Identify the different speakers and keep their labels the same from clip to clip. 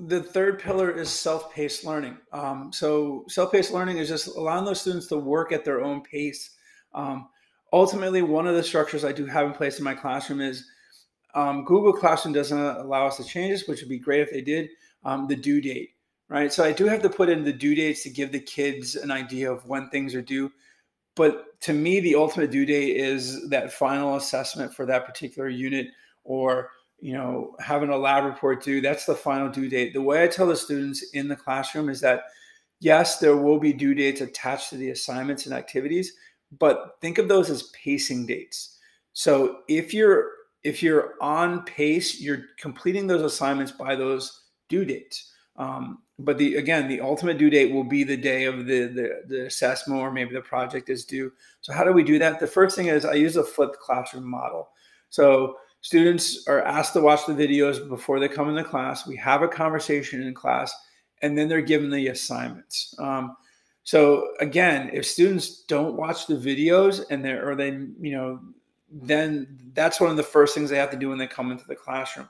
Speaker 1: the third pillar is self-paced learning. So self-paced learning is just allowing those students to work at their own pace. Um, Ultimately, one of the structures I do have in place in my classroom is Google Classroom doesn't allow us to change this, which would be great if they did. The due date, right? So I do have to put in the due dates to give the kids an idea of when things are due. But to me, the ultimate due date is that final assessment for that particular unit, or having a lab report due. That's the final due date. The way I tell the students in the classroom is that yes, there will be due dates attached to the assignments and activities, but think of those as pacing dates. So if you're on pace, you're completing those assignments by those due dates. But the ultimate due date will be the day of the assessment, or maybe the project is due. So how do we do that? The first thing is I use a flipped classroom model. So students are asked to watch the videos before they come into class. We have a conversation in class, and then they're given the assignments. So again, if students don't watch the videos then that's one of the first things they have to do when they come into the classroom.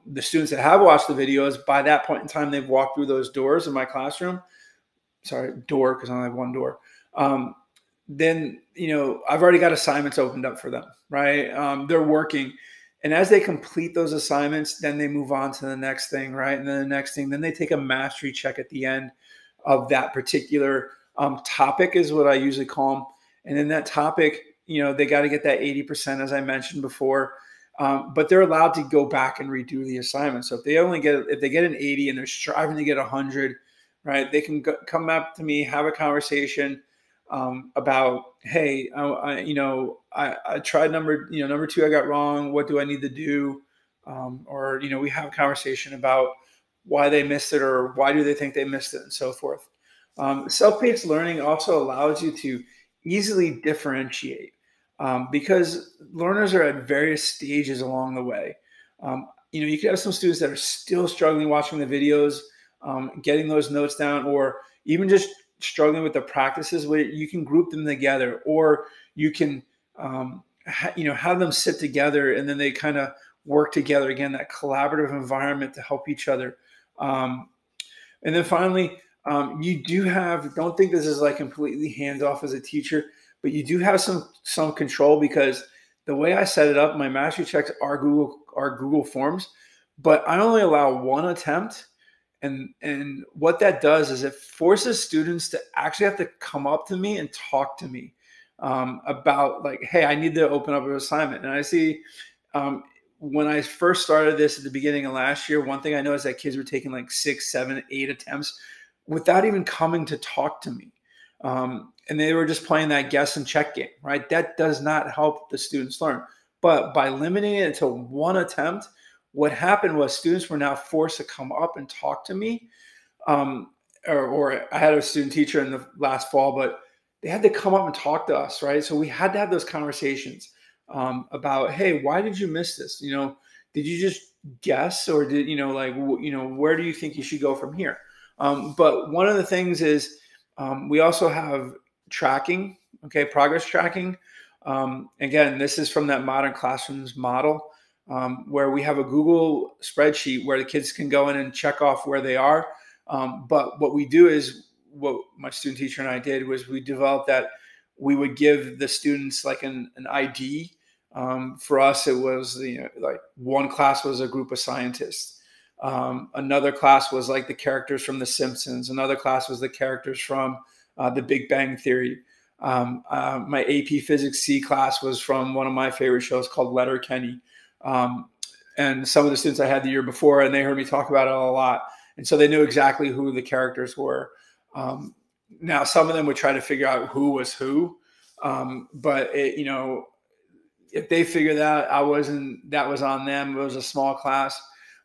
Speaker 1: The students that have watched the videos, by that point in time, they've walked through those doors in my classroom. Sorry, door, because I only have one door. Then, I've already got assignments opened up for them, right? They're working. And as they complete those assignments, then they move on to the next thing, right? And then the next thing, then they take a mastery check at the end of that particular topic, is what I usually call them. And then that topic, they got to get that 80%, as I mentioned before. But they're allowed to go back and redo the assignment. So if they get an 80 and they're striving to get 100, right? They can come up to me, have a conversation about, hey, I tried number two, I got wrong. What do I need to do? Or we have a conversation about why they missed it, or why do they think they missed it, and so forth. Self-paced learning also allows you to easily differentiate. Because learners are at various stages along the way. You could have some students that are still struggling watching the videos, getting those notes down, or even just struggling with the practices, where you can group them together, or you can, have them sit together, and then they kind of work together again, that collaborative environment to help each other. And then finally, don't think this is like completely hands off as a teacher, but you do have some control, because the way I set it up, my mastery checks are Google Forms, but I only allow one attempt. And what that does is it forces students to actually have to come up to me and talk to me about, like, hey, I need to open up an assignment. And I see when I first started this at the beginning of last year, one thing I noticed that kids were taking like 6, 7, 8 attempts without even coming to talk to me. And they were just playing that guess and check game, right? That does not help the students learn. But by limiting it to one attempt, what happened was students were now forced to come up and talk to me. Or I had a student teacher in the last fall, but they had to come up and talk to us, right? So we had to have those conversations about, hey, why did you miss this? Did you just guess, or did, where do you think you should go from here? But one of the things is we also have tracking, progress tracking. Again, this is from that Modern Classrooms model, where we have a Google spreadsheet where the kids can go in and check off where they are. But what we do is, what my student teacher and I did was, we developed that we would give the students like an ID. For us, it was like one class was a group of scientists. Another class was like the characters from The Simpsons. Another class was the characters from The Big Bang Theory. My AP Physics C class was from one of my favorite shows called Letterkenny. And some of the students I had the year before, and they heard me talk about it a lot. And so they knew exactly who the characters were. Now, some of them would try to figure out who was who. But if they figured that that was on them. It was a small class.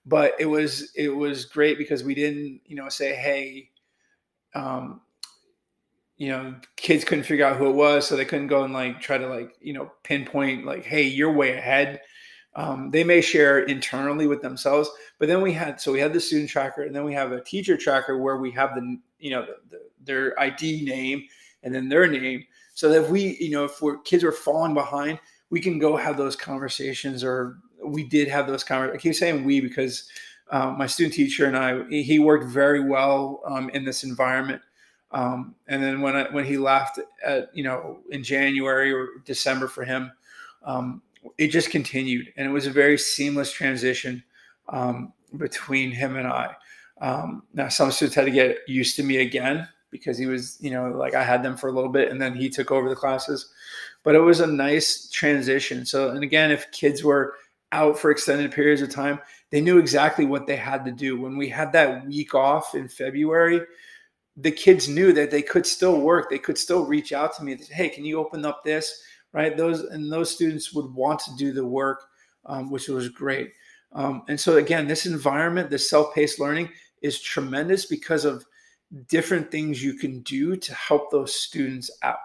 Speaker 1: But it was great, because we didn't, say, hey, kids couldn't figure out who it was, so they couldn't go and try to pinpoint, hey, you're way ahead. They may share internally with themselves, but then we had the student tracker, and then we have a teacher tracker where we have their ID name and then their name, so that if kids are falling behind, we can go have those conversations, or we did have those conversations. I keep saying we because my student teacher and I, he worked very well in this environment. And then when he left, in January or December for him, it just continued, and it was a very seamless transition between him and I. Now some students had to get used to me again because he was, like I had them for a little bit, and then he took over the classes. But it was a nice transition. So, and again, if kids were out for extended periods of time, they knew exactly what they had to do. When we had that week off in February, the kids knew that they could still work. They could still reach out to me and say, hey, can you open up this? Right. Those students would want to do the work, which was great. And so again, this environment, this self-paced learning is tremendous because of different things you can do to help those students out.